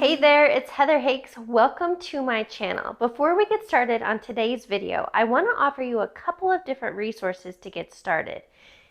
Hey there, it's Heather Hakes. Welcome to my channel. Before we get started on today's video, I want to offer you a couple of different resources to get started.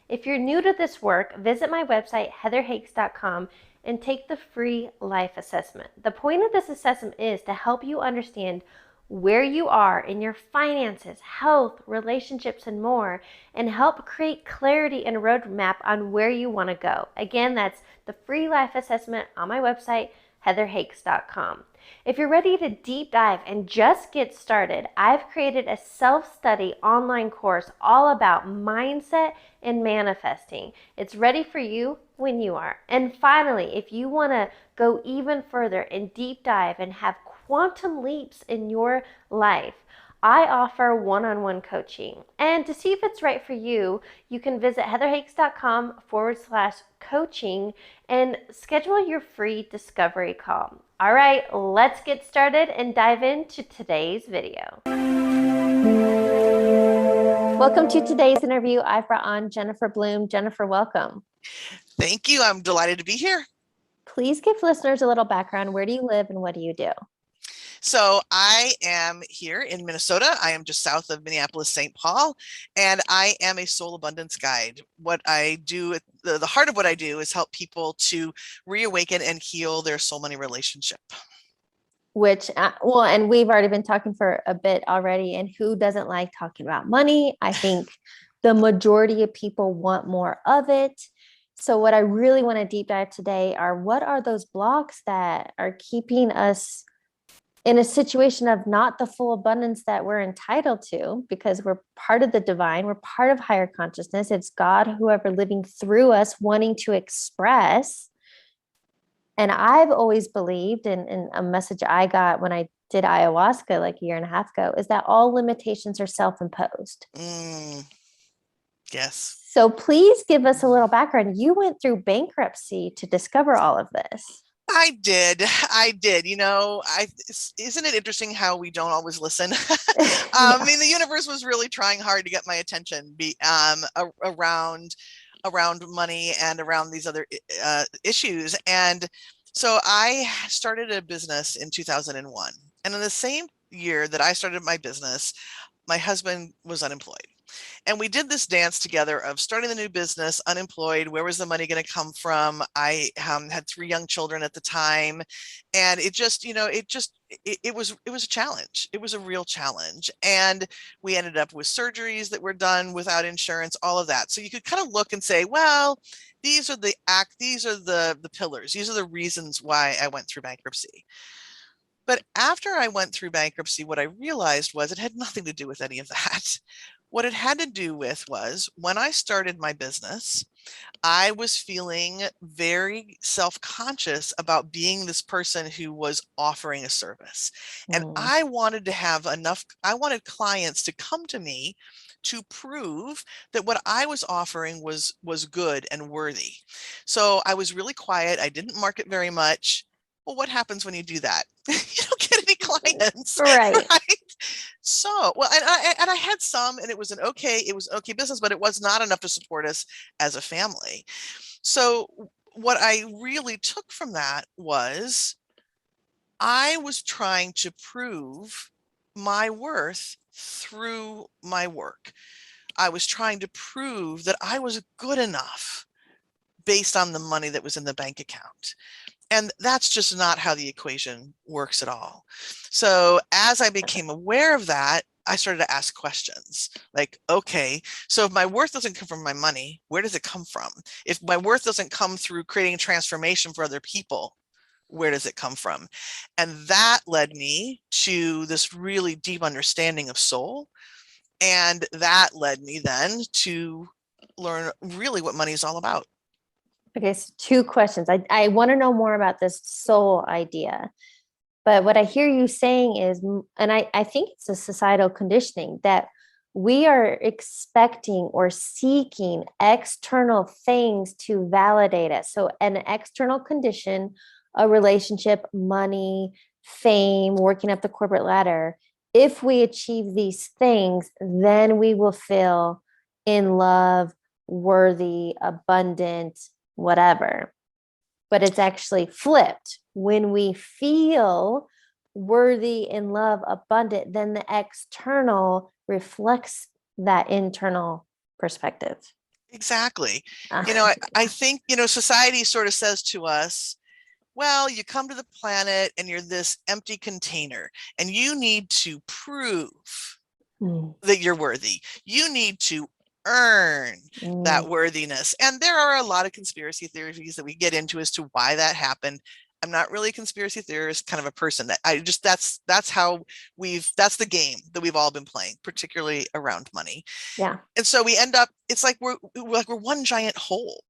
If you're new to this work, visit my website, heatherhakes.com, and take the free life assessment. The point of this assessment is to help you understand where you are in your finances, health, relationships, and more, and help create clarity and roadmap on where you want to go. Again, that's the free life assessment on my website, heatherhakes.com. If you're ready to deep dive and just get started, I've created a self-study online course all about mindset and manifesting. It's ready for you when you are. And finally, if you want to go even further and deep dive and have quantum leaps in your life, I offer one-on-one coaching. And to see if it's right for you, you can visit heatherhakes.com/coaching and schedule your free discovery call. All right, let's get started and dive into today's video. Welcome to today's interview. I've brought on Jennifer Bloome. Jennifer, welcome. Thank you. I'm delighted to be here. Please give listeners a little background. Where do you live and what do you do? So I am here in Minnesota. I am just south of Minneapolis, St. Paul, and I am a soul abundance guide. What I do, the heart of what I do is help people to reawaken and heal their soul money relationship. Which, well, and we've already been talking for a bit already, and who doesn't like talking about money? I think the majority of people want more of it. So what I really want to deep dive today are what are those blocks that are keeping us in a situation of not the full abundance that we're entitled to, because we're part of the divine, we're part of higher consciousness. It's God, whoever living through us, wanting to express. And I've always believed in a message I got when I did ayahuasca like a year and a half ago, is that all limitations are self-imposed. Yes. So please give us a little background. You went through bankruptcy to discover all of this. I did. You know, isn't it interesting how we don't always listen? I mean, the universe was really trying hard to get my attention around money and around these other issues. And so I started a business in 2001. And in the same year that I started my business, my husband was unemployed. And we did this dance together of starting the new business, unemployed. Where was the money going to come from? I had 3 young children at the time. And it just, you know, it was a challenge. It was a real challenge. And we ended up with surgeries that were done without insurance, all of that. So you could kind of look and say, well, these are the pillars. These are the reasons why I went through bankruptcy. But after I went through bankruptcy, what I realized was it had nothing to do with any of that. What it had to do with was when I started my business, I was feeling very self-conscious about being this person who was offering a service. And I wanted to have I wanted clients to come to me to prove that what I was offering was good and worthy. So I was really quiet. I didn't market very much. Well, what happens when you do that? You don't get any clients, right? So, well, and I had some, and it was okay business, but it was not enough to support us as a family. So what I really took from that was I was trying to prove my worth through my work. I was trying to prove that I was good enough based on the money that was in the bank account. And that's just not how the equation works at all. So as I became aware of that, I started to ask questions like, okay, so if my worth doesn't come from my money, where does it come from? If my worth doesn't come through creating transformation for other people, where does it come from? And that led me to this really deep understanding of soul. And that led me then to learn really what money is all about. Okay, so 2 questions. I want to know more about this soul idea. But what I hear you saying is, and I think it's a societal conditioning, that we are expecting or seeking external things to validate us. So an external condition, a relationship, money, fame, working up the corporate ladder. If we achieve these things, then we will feel in love, worthy, abundant, whatever. But it's actually flipped. when we feel worthy, in love, abundant, then the external reflects that internal perspective. Exactly. Uh, I think, society sort of says to us, well, you come to the planet and you're this empty container, and you need to prove that you're worthy. You need to earn that worthiness. And there are a lot of conspiracy theories that we get into as to why that happened. I'm not really a conspiracy theorist kind of a person. That that's how that's the game that we've all been playing, particularly around money. Yeah. And so we end up, it's like we're one giant hole,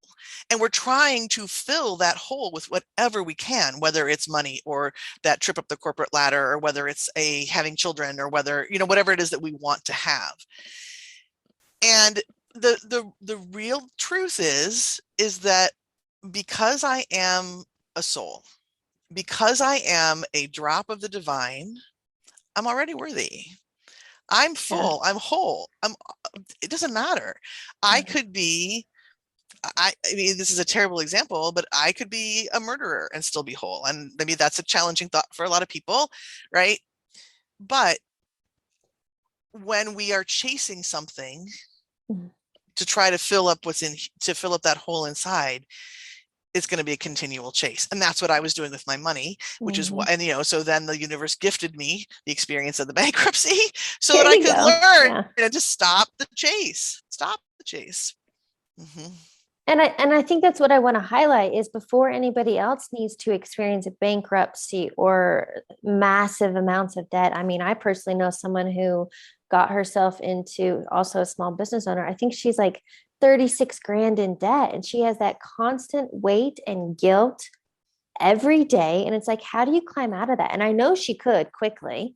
and we're trying to fill that hole with whatever we can, whether it's money or that trip up the corporate ladder, or whether it's having children, or whether, whatever it is that we want to have. And the real truth is that because I am a soul, because I am a drop of the divine, I'm already worthy. I'm full. Yeah. I'm whole. It doesn't matter. I could be, I mean, this is a terrible example, but I could be a murderer and still be whole. And maybe that's a challenging thought for a lot of people, right? But when we are chasing something to try to fill up that hole inside, it's going to be a continual chase. And that's what I was doing with my money, which is what, and so then the universe gifted me the experience of the bankruptcy so that I could learn to stop the chase. Mm-hmm. And I think that's what I want to highlight is before anybody else needs to experience a bankruptcy or massive amounts of debt. I mean, I personally know someone who got herself into, also a small business owner. I think she's like 36 grand in debt, and she has that constant weight and guilt every day. And it's like, how do you climb out of that? And I know she could quickly,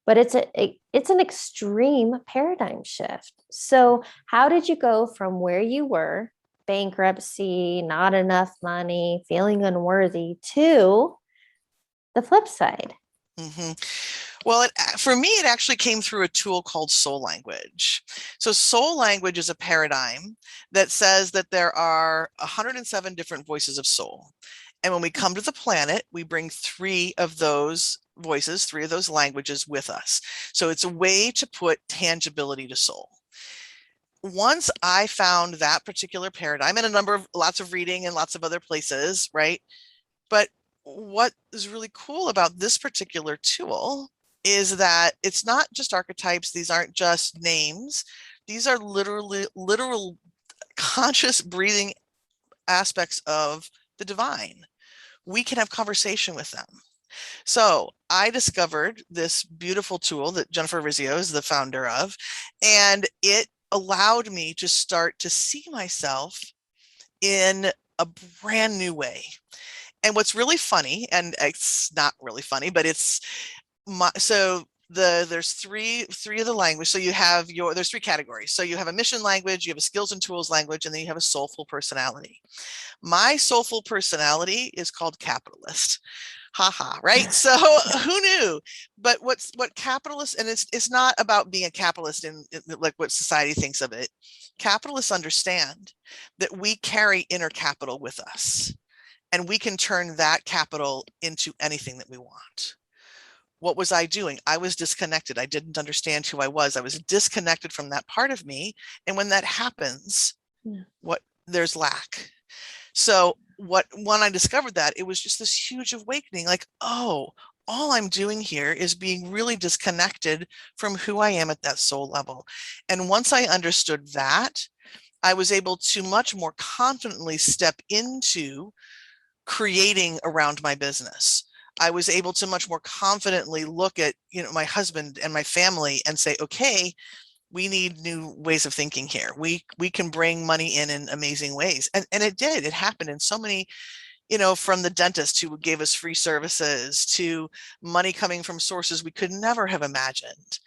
but it's an extreme paradigm shift. So how did you go from where you were, bankruptcy, not enough money, feeling unworthy, to the flip side? Mm-hmm. Well, for me, it actually came through a tool called soul language. So soul language is a paradigm that says that there are 107 different voices of soul. And when we come to the planet, we bring 3 of those voices, 3 of those languages with us. So it's a way to put tangibility to soul. Once I found that particular paradigm, and lots of reading and lots of other places, right? But what is really cool about this particular tool is that it's not just archetypes. These aren't just names. These are literal conscious breathing aspects of the divine. We can have conversation with them. So I discovered this beautiful tool that Jennifer Rizzio is the founder of, and it allowed me to start to see myself in a brand new way. And what's really funny, and it's not really funny, but it's there's three of the language. So you have there's 3 categories. So you have a mission language, you have a skills and tools language, and then you have a soulful personality. My soulful personality is called capitalist. Haha, right? So who knew? But what capitalist, and it's not about being a capitalist in like what society thinks of it. Capitalists understand that we carry inner capital with us, and we can turn that capital into anything that we want. What was I doing? I was disconnected. I didn't understand who I was. I was disconnected from that part of me. And when that happens, there's lack. So when I discovered that, it was just this huge awakening, like, oh, all I'm doing here is being really disconnected from who I am at that soul level. And once I understood that, I was able to much more confidently step into creating around my business. I was able to much more confidently look at, my husband and my family and say, okay, we need new ways of thinking here. We can bring money in amazing ways. And it did. It happened in so many, from the dentist who gave us free services to money coming from sources we could never have imagined.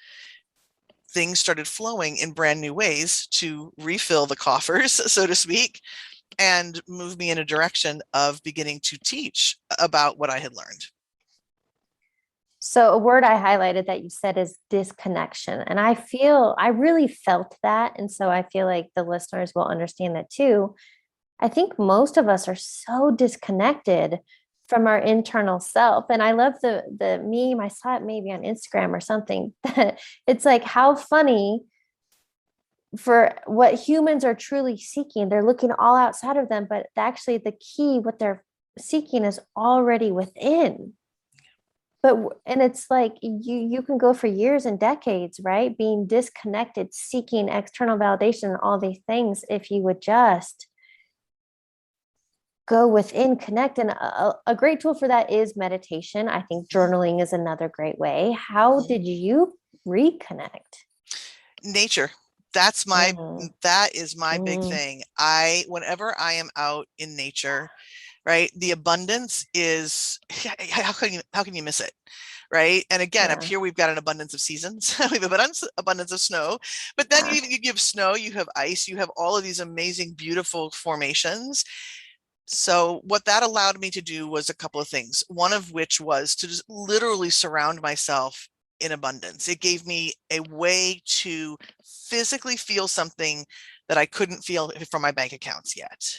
Things started flowing in brand new ways to refill the coffers, so to speak, and move me in a direction of beginning to teach about what I had learned. So a word I highlighted that you said is disconnection. And I really felt that. And so I feel like the listeners will understand that too. I think most of us are so disconnected from our internal self. And I love the meme. I saw it maybe on Instagram or something. It's like, how funny for what humans are truly seeking. They're looking all outside of them, but actually the key, what they're seeking is already within. But and it's like you can go for years and decades, right? Being disconnected, seeking external validation, all these things, if you would just go within, connect. And a great tool for that is meditation. I think journaling is another great way. How did you reconnect? Nature. That is my big thing. Whenever I am out in nature, right, the abundance is, how can you miss it? Right. And again, up here, we've got an abundance of seasons. We have an abundance of snow, but then you have snow, you have ice, you have all of these amazing, beautiful formations. So what that allowed me to do was a couple of things, one of which was to just literally surround myself in abundance. It gave me a way to physically feel something that I couldn't feel from my bank accounts yet.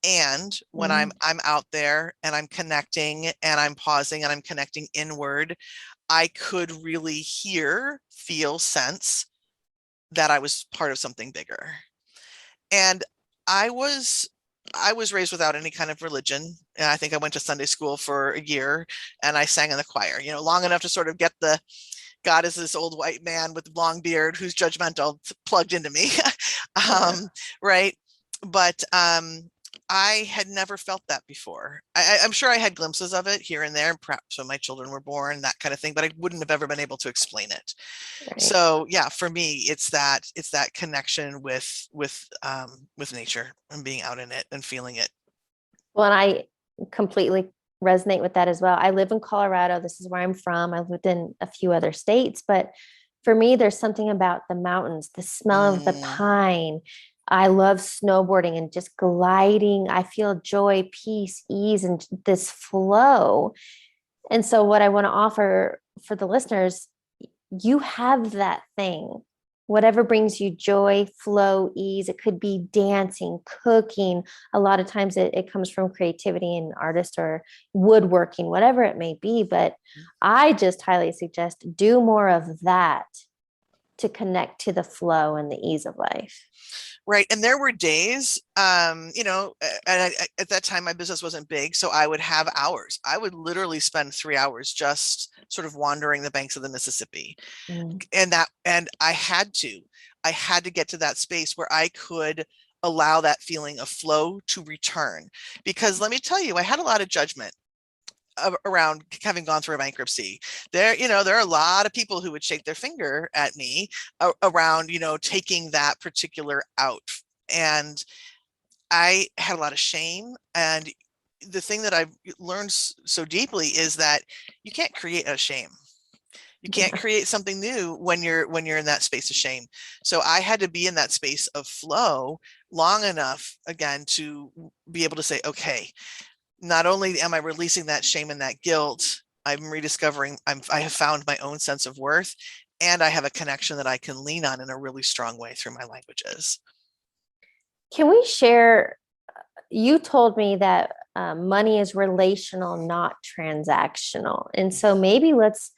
And when I'm out there and I'm connecting and I'm pausing and I'm connecting inward, I could really feel, sense that I was part of something bigger. And I was raised without any kind of religion. And I think I went to Sunday school for a year and I sang in the choir, long enough to sort of get the God is this old white man with long beard who's judgmental plugged into me. Right. But I had never felt that before. I'm sure I had glimpses of it here and there, perhaps when my children were born, that kind of thing, but I wouldn't have ever been able to explain it. Right. So yeah, for me, it's that connection with nature and being out in it and feeling it. Well, and I completely resonate with that as well. I live in Colorado. This is where I'm from. I've lived in a few other states, but for me, there's something about the mountains, the smell of the pine. I love snowboarding and just gliding. I feel joy, peace, ease, and this flow. And so what I want to offer for the listeners, you have that thing, whatever brings you joy, flow, ease. It could be dancing, cooking. A lot of times it comes from creativity and artist or woodworking, whatever it may be. But I just highly suggest do more of that to connect to the flow and the ease of life. Right. And there were days, at that time, my business wasn't big. So I would have hours. I would literally spend 3 hours just sort of wandering the banks of the Mississippi. And I had to get to that space where I could allow that feeling of flow to return. Because let me tell you, I had a lot of judgment around having gone through a bankruptcy. There are a lot of people who would shake their finger at me around, taking that particular out. And I had a lot of shame. And the thing that I've learned so deeply is that you can't create a shame. You can't create something new when you're in that space of shame. So I had to be in that space of flow long enough, again, to be able to say, okay, not only am I releasing that shame and that guilt, I'm rediscovering, I have found my own sense of worth, and I have a connection that I can lean on in a really strong way through my languages. Can we share, you told me that money is relational, not transactional. And so maybe let's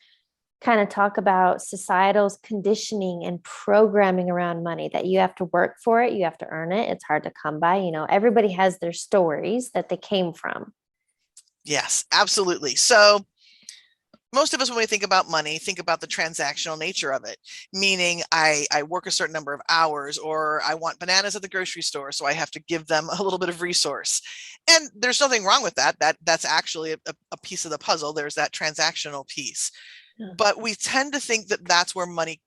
kind of talk about societal's conditioning and programming around money, that you have to work for it, you have to earn it, it's hard to come by. Everybody has their stories that they came from. Yes, absolutely. So most of us, when we think about money, think about the transactional nature of it, meaning I work a certain number of hours, or I want bananas at the grocery store, so I have to give them a little bit of resource. And there's nothing wrong with that. That's actually a piece of the puzzle. There's that transactional piece. But we tend to think that that's where money,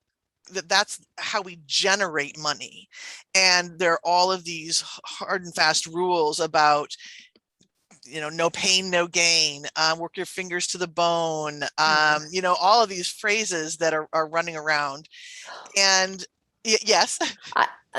that's how we generate money. And there are all of these hard and fast rules about, no pain, no gain, work your fingers to the bone, all of these phrases that are running around. And yes.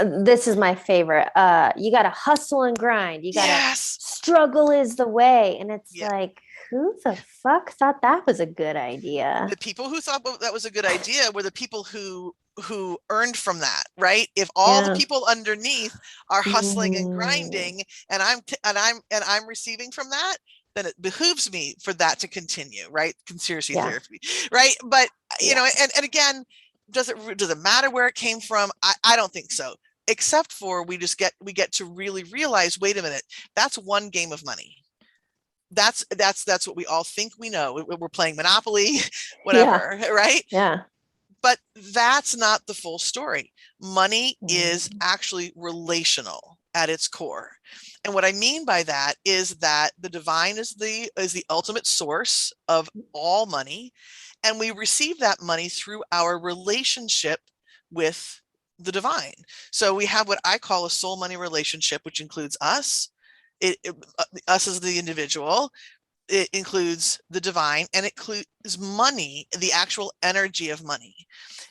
This is my favorite. You got to hustle and grind. You got to struggle is the way. And it's like, who the fuck thought that was a good idea? The people who thought that was a good idea were the people who earned from that, right? If all the people underneath are hustling and grinding, and I'm receiving from that, then it behooves me for that to continue, right? Conspiracy Yeah. therapy, right? But you Yeah. know, and again, does it matter where it came from? I don't think so. Except for we get to really realize, wait a minute, that's one game of money. That's what we all think we know. We're playing Monopoly, Yeah. whatever, right? Yeah. But that's not the full story. Money is Mhm. actually relational at its core. And what I mean by that is that the divine is the ultimate source of all money, and we receive that money through our relationship with the divine. So we have what I call a soul money relationship, which includes us, us as the individual. It includes the divine, and it includes money, the actual energy of money.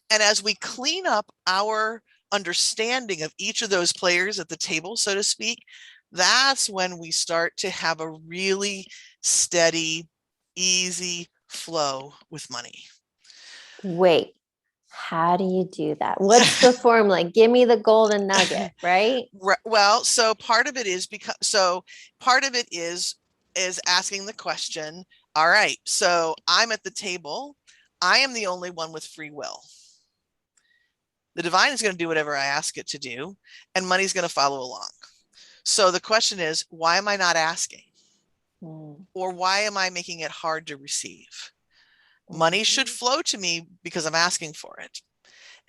And as we clean up our understanding of each of those players at the table, so to speak, that's when we start to have a really steady, easy flow with money. Wait, how do you do that? What's the formula? Give me the golden nugget, right? Well, so part of it is asking the question, all right, so I'm at the table. I am the only one with free will. The divine is going to do whatever I ask it to do, and money's going to follow along. So the question is, why am I not asking? Or why am I making it hard to receive? Money should flow to me because I'm asking for it.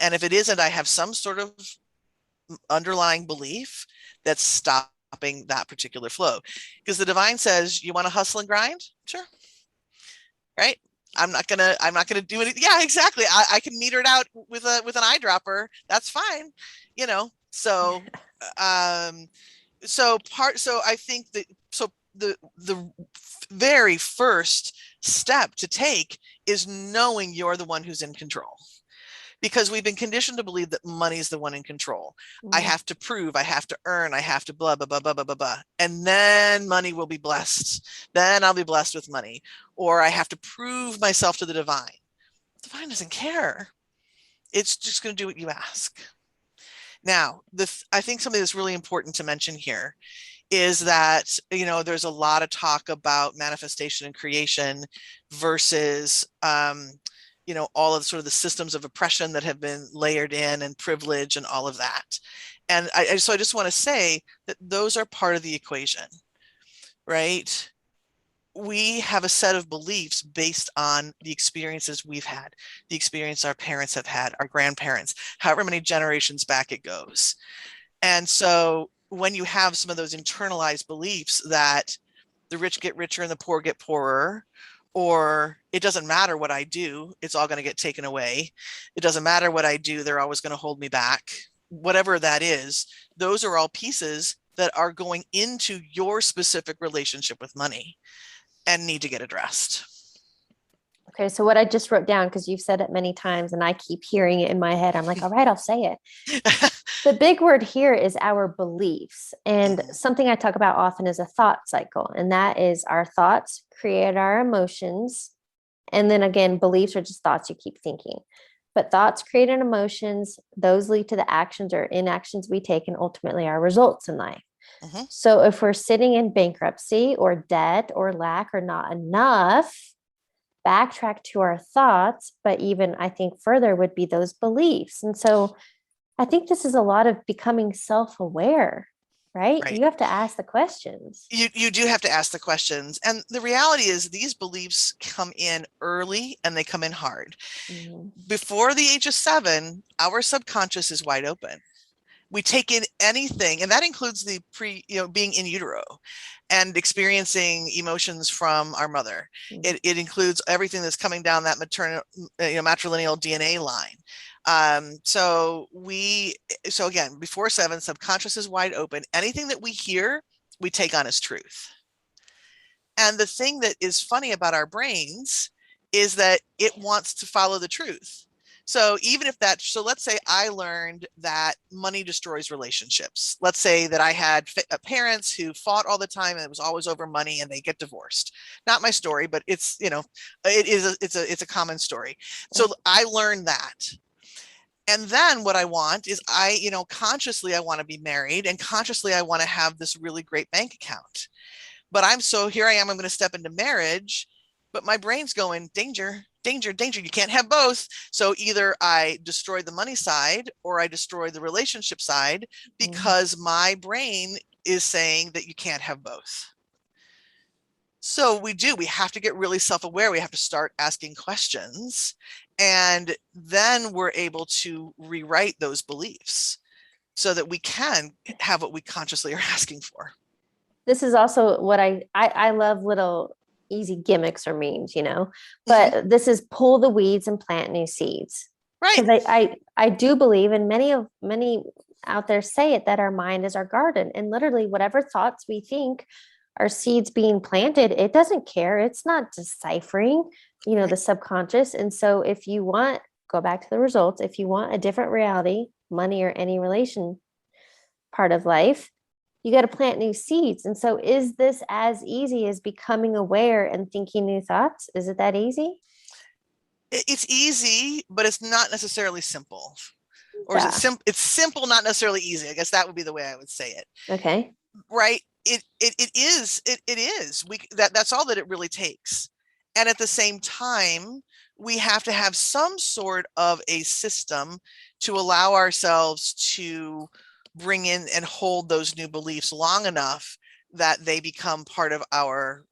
And if it isn't, I have some sort of underlying belief that's stopping that particular flow. Because the divine says, you want to hustle and grind? Sure. Right? I'm not gonna do anything. Yeah, exactly. I can meter it out with an eyedropper. That's fine. You know, so so I think that the very first step to take is knowing you're the one who's in control, because we've been conditioned to believe that money is the one in control. I have to prove, I have to earn, I have to blah blah blah blah blah blah blah, and then money will be blessed. Then I'll be blessed with money. Or I have to prove myself to the divine. The divine doesn't care. It's just going to do what you ask. Now, I think something that's really important to mention here is that, you know, there's a lot of talk about manifestation and creation versus, you know, all of sort of the systems of oppression that have been layered in, and privilege and all of that. And so I just want to say that those are part of the equation, right? We have a set of beliefs based on the experiences we've had, the experience our parents have had, our grandparents, however many generations back it goes. And so when you have some of those internalized beliefs that the rich get richer and the poor get poorer, or it doesn't matter what I do, it's all going to get taken away. It doesn't matter what I do, they're always going to hold me back. Whatever that is, those are all pieces that are going into your specific relationship with money and need to get addressed. Okay, so what I just wrote down, because you've said it many times and I keep hearing it in my head, I'm like, all right, I'll say it. The big word here is our beliefs. And something I talk about often is a thought cycle. And that is our thoughts create our emotions. And then again, beliefs are just thoughts you keep thinking. But thoughts create our emotions. Those lead to the actions or inactions we take, and ultimately our results in life. So if we're sitting in bankruptcy or debt or lack or not enough, backtrack to our thoughts, but even I think further would be those beliefs. And so I think this is a lot of becoming self-aware, right? You have to ask the questions. You do have to ask the questions. And the reality is these beliefs come in early and they come in hard. Before the age of 7, our subconscious is wide open. We take in anything, and that includes the being in utero and experiencing emotions from our mother. It includes everything that's coming down that maternal, matrilineal DNA line. So again, before 7, subconscious is wide open. Anything that we hear, we take on as truth. And the thing that is funny about our brains is that it wants to follow the truth. So even if let's say I learned that money destroys relationships. Let's say that I had parents who fought all the time and it was always over money and they get divorced. Not my story, but it's a common story. So I learned that. And then what I want is consciously I want to be married, and consciously I want to have this really great bank account. But here I am, I'm going to step into marriage, but my brain's going, danger, danger, danger. You can't have both. So either I destroy the money side or I destroy the relationship side, because my brain is saying that you can't have both. So we have to get really self-aware. We have to start asking questions, and then we're able to rewrite those beliefs so that we can have what we consciously are asking for. This is also what I love, little easy gimmicks or memes, but this is pull the weeds and plant new seeds. Right. Because I do believe, and many out there say it, that our mind is our garden, and literally whatever thoughts we think are seeds being planted, it doesn't care. It's not deciphering, the subconscious. And so if you want, go back to the results, if you want a different reality, money or any relation part of life, you got to plant new seeds. And so is this as easy as becoming aware and thinking new thoughts? Is it that easy? It's easy, but it's not necessarily simple. Or Yeah. is it it's simple, not necessarily easy. I guess that would be the way I would say it. Okay. Right. It is. That's all that it really takes. And at the same time, we have to have some sort of a system to allow ourselves to bring in and hold those new beliefs long enough that they become part of our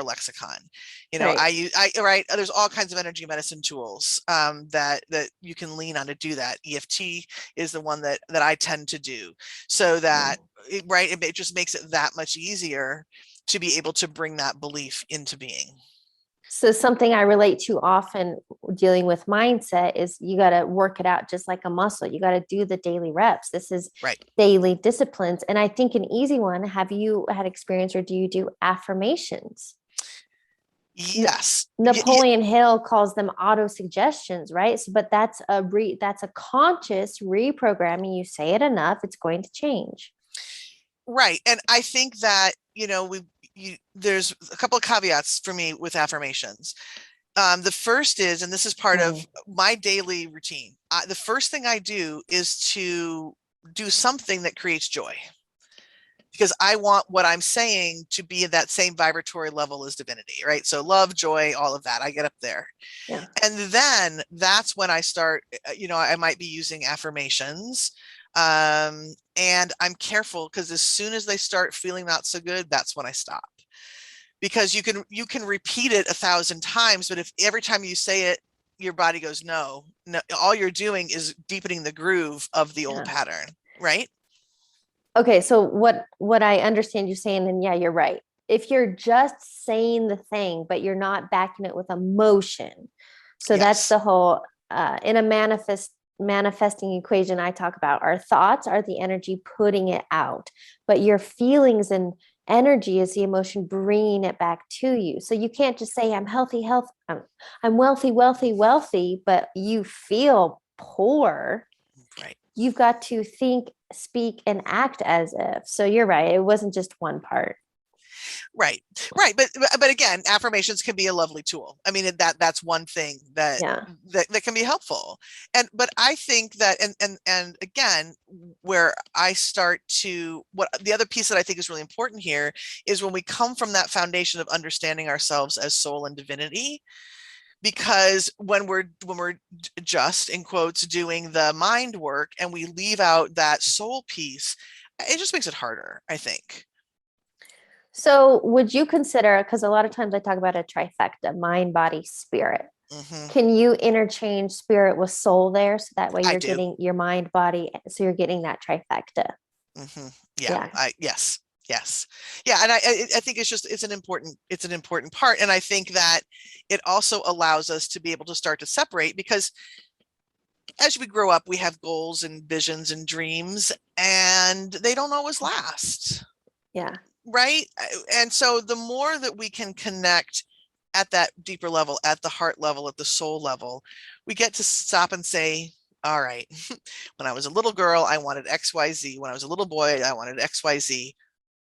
lexicon. Right. There's all kinds of energy medicine tools that you can lean on to do that. EFT is the one that I tend to do, so that it just makes it that much easier to be able to bring that belief into being. So something I relate to often dealing with mindset is you got to work it out just like a muscle. You got to do the daily reps. This is daily disciplines. And I think an easy one, have you had experience, or do you do affirmations? Yes. Napoleon Hill calls them auto suggestions, right? So, but that's a conscious reprogramming. You say it enough, it's going to change. Right. And I think that, there's a couple of caveats for me with affirmations. The first is, and this is part of my daily routine, the first thing I do is to do something that creates joy, because I want what I'm saying to be at that same vibratory level as divinity, right? So love, joy, all of that. I get up there. Yeah. And then that's when I start, I might be using affirmations. And I'm careful, because as soon as they start feeling not so good, that's when I stop. Because you can repeat it 1,000 times, but if every time you say it, your body goes, no, all you're doing is deepening the groove of the old pattern, right? Okay, so what I understand you saying, and yeah, you're right. If you're just saying the thing, but you're not backing it with emotion, so that's the whole in a manifesting equation I talk about. Our thoughts are the energy putting it out, but your feelings and energy is the emotion bringing it back to you. So you can't just say I'm healthy, I'm wealthy, wealthy, wealthy, but you feel poor. Right. You've got to think, speak, and act as if. So you're right. It wasn't just one part. Right. But again, affirmations can be a lovely tool. I mean, that's one thing that can be helpful. But I think that, and again, where I start to, what the other piece that I think is really important here is when we come from that foundation of understanding ourselves as soul and divinity. Because when we're just, in quotes, doing the mind work and we leave out that soul piece, it just makes it harder, I think. So would you consider, because a lot of times I talk about a trifecta, mind, body, spirit. Can you interchange spirit with soul there? So that way you're getting your mind, body. So you're getting that trifecta. Yeah. Yes. Yeah. And I think it's an important part. And I think that it also allows us to be able to start to separate, because as we grow up, we have goals and visions and dreams, and they don't always last. Yeah. Right. And so the more that we can connect at that deeper level, at the heart level, at the soul level, we get to stop and say, all right, when I was a little girl, I wanted XYZ. When I was a little boy, I wanted XYZ.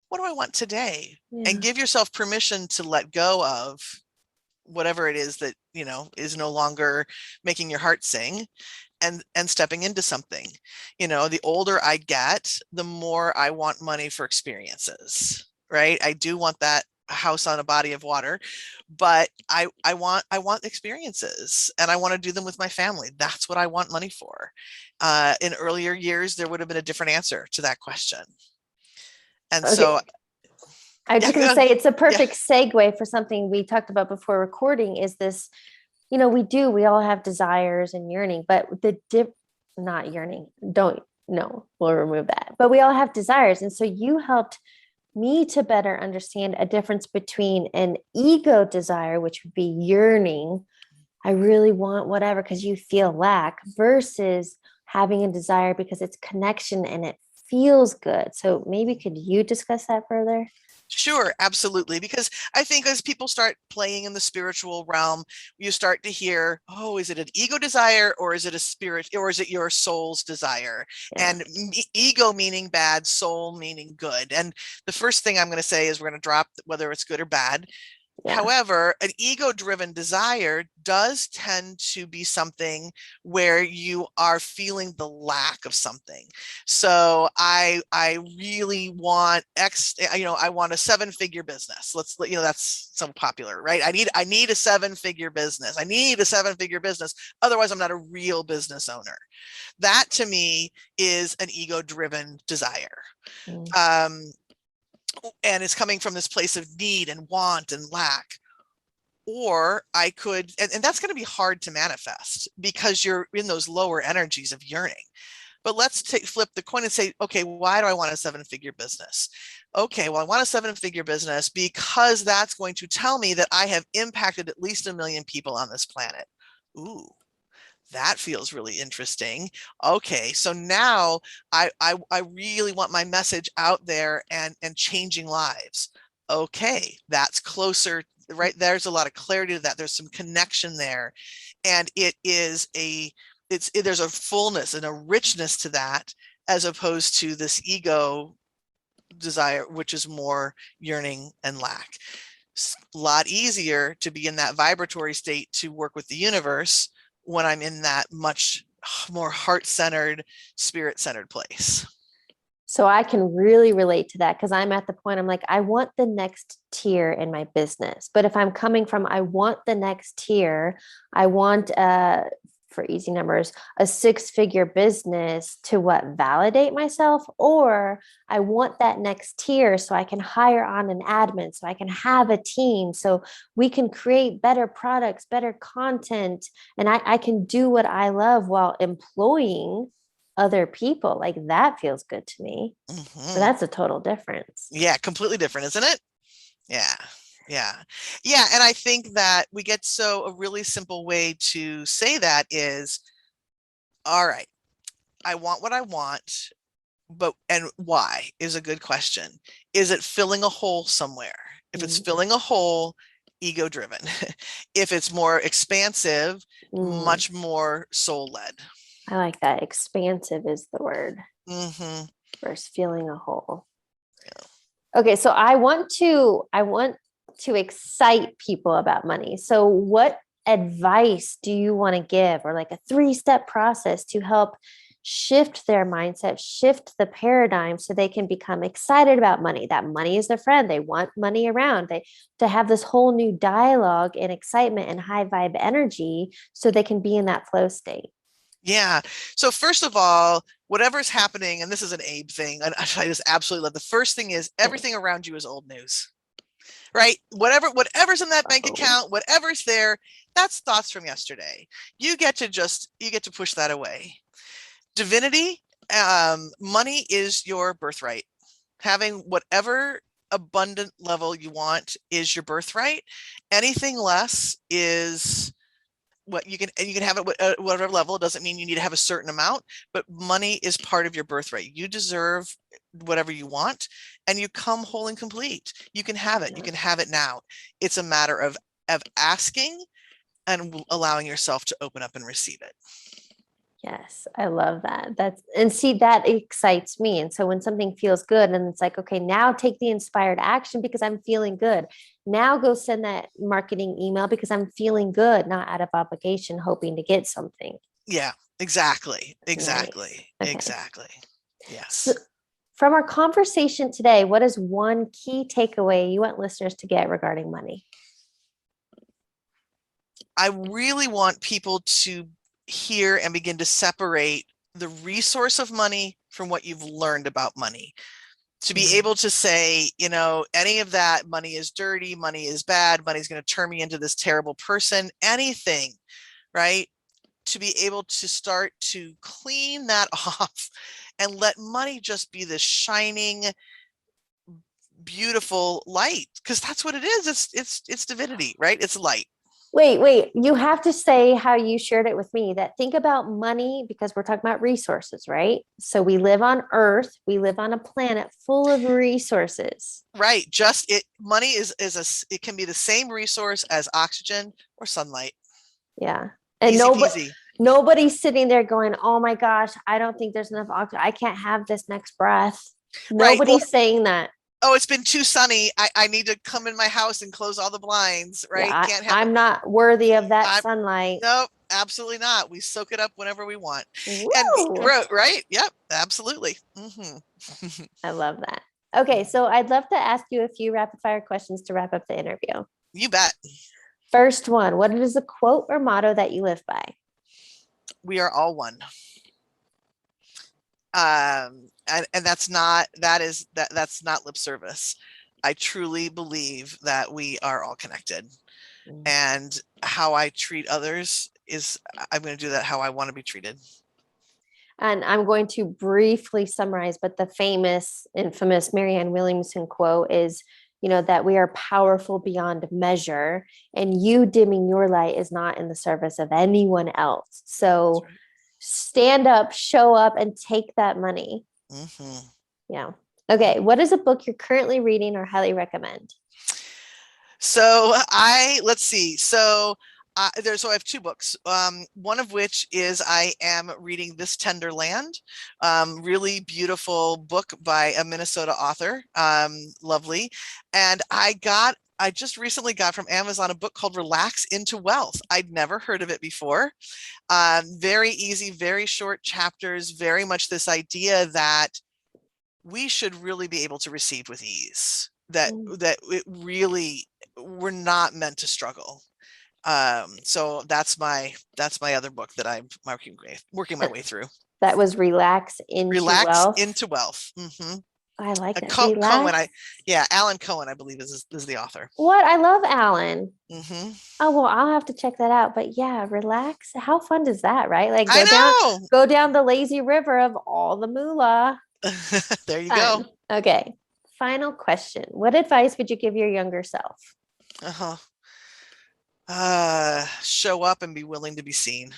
What do I want today? Yeah. And give yourself permission to let go of whatever it is that, is no longer making your heart sing, and stepping into something. The older I get, the more I want money for experiences, right? I do want that house on a body of water, but I want experiences, and I want to do them with my family. That's what I want money for. In earlier years, there would have been a different answer to that question. And Okay. so I was yeah, just going to say it's a yeah. perfect segue for something we talked about before recording is this, we all have desires and yearning, but not yearning, we'll remove that. But we all have desires. And so you helped me to better understand a difference between an ego desire, which would be yearning. I really want whatever because you feel lack, versus having a desire because it's connection and it feels good. So maybe could you discuss that further? Sure, absolutely. Because I think as people start playing in the spiritual realm, you start to hear, oh, is it an ego desire, or is it a spirit, or is it your soul's desire? Yeah. And ego meaning bad, soul meaning good. And the first thing I'm going to say is we're going to drop whether it's good or bad. Yeah. However, an ego-driven desire does tend to be something where you are feeling the lack of something. So I really want I want a 7-figure business. That's so popular, right? I need a 7-figure business. I need a 7-figure business. Otherwise, I'm not a real business owner. That to me is an ego-driven desire. And it's coming from this place of need and want and lack. Or I could, and that's going to be hard to manifest because you're in those lower energies of yearning. But let's flip the coin and say, okay, why do I want a 7-figure business? Okay, well, I want a 7-figure business because that's going to tell me that I have impacted at least 1 million people on this planet. Ooh, that feels really interesting. Okay, so now I really want my message out there and changing lives. Okay, that's closer, right? There's a lot of clarity to that. There's some connection there, and there's a fullness and a richness to that, as opposed to this ego desire, which is more yearning and lack. It's a lot easier to be in that vibratory state to work with the universe when I'm in that much more heart-centered, spirit-centered place. So I can really relate to that because I'm at the point, I'm like, I want the next tier in my business. But if I'm coming from, I want the next tier, I want, for easy numbers, a 6-figure business to validate myself, or I want that next tier so I can hire on an admin, so I can have a team, so we can create better products, better content, and I can do what I love while employing other people. Like, that feels good to me. Mm-hmm. So that's a total difference. Yeah, completely different, isn't it? Yeah. And I think that we get a really simple way to say that is, all right, I want what I want, and why is a good question. Is it filling a hole somewhere? If it's filling a hole, ego driven. If it's more expansive, much more soul led. I like that. Expansive is the word. Versus feeling a hole. Yeah. Okay, so I want to excite people about money. So what advice do you want to give, or like a 3-step process to help shift their mindset, shift the paradigm so they can become excited about money, that money is their friend, they want money around, to have this whole new dialogue and excitement and high vibe energy so they can be in that flow state? Yeah. So first of all, whatever's happening, and this is an Abe thing, and I just absolutely love, the first thing is everything around you is old news, right? Whatever's in that bank account, whatever's there, that's thoughts from yesterday. You get to push that away. Divinity, money is your birthright. Having whatever abundant level you want is your birthright. Anything less is what you can have it at whatever level. It doesn't mean you need to have a certain amount, but money is part of your birthright. You deserve whatever you want, and you come whole and complete. You can have it. You can have it now. It's a matter of asking and allowing yourself to open up and receive it. Yes, I love that. That excites me. And so when something feels good, and it's like, okay, now take the inspired action because I'm feeling good. Now go send that marketing email because I'm feeling good, not out of obligation, hoping to get something. Yeah, exactly. Nice. Okay. Exactly. Yes. From our conversation today, what is one key takeaway you want listeners to get regarding money? I really want people to hear and begin to separate the resource of money from what you've learned about money. To be able to say, any of that money is dirty, money is bad, money's going to turn me into this terrible person, anything, right? To be able to start to clean that off and let money just be this shining, beautiful light, because that's what it is. It's divinity, right? It's light. Wait, you have to say how you shared it with me, that think about money, because we're talking about resources, right? So we live on Earth, we live on a planet full of resources. Right. Money it can be the same resource as oxygen or sunlight. Yeah. And Easy nobody's sitting there going, oh my gosh, I don't think there's enough oxygen. I can't have this next breath. Nobody's saying that. Oh, it's been too sunny. I need to come in my house and close all the blinds, right? Yeah, I'm not worthy of that sunlight. Nope, absolutely not. We soak it up whenever we want. Woo! And right? Yep, absolutely. Mm-hmm. I love that. Okay, so I'd love to ask you a few rapid fire questions to wrap up the interview. You bet. First one, what is a quote or motto that you live by? We are all one. And that's not lip service. I truly believe that we are all connected. And how I treat others I'm going to do that how I want to be treated. And I'm going to briefly summarize, but the infamous Marianne Williamson quote is, that we are powerful beyond measure, and you dimming your light is not in the service of anyone else. So right. Stand up, show up, and take that money. Mm-hmm. Yeah. Okay. What is a book you're currently reading or highly recommend? So let's see. So I have two books. One of which is I am reading This Tender Land, really beautiful book by a Minnesota author, lovely. And I just recently got from Amazon a book called Relax into Wealth. I'd never heard of it before. Very easy, very short chapters, very much this idea that we should really be able to receive with ease, that it really, we're not meant to struggle. So that's my other book that I'm working my way through. That was Relax into Wealth. Mm-hmm. I like it. Cohen. Alan Cohen, I believe is the author. What? I love Alan. Mm-hmm. Oh, well, I'll have to check that out. But yeah, Relax. How fun is that, right? Like go down the lazy river of all the moolah. There you go. Okay. Final question. What advice would you give your younger self? Show up and be willing to be seen.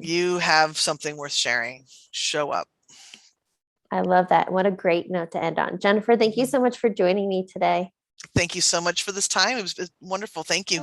You have something worth sharing. Show up. I love that. What a great note to end on. Jennifer, thank you so much for joining me today. Thank you so much for this time. It was wonderful. Thank you.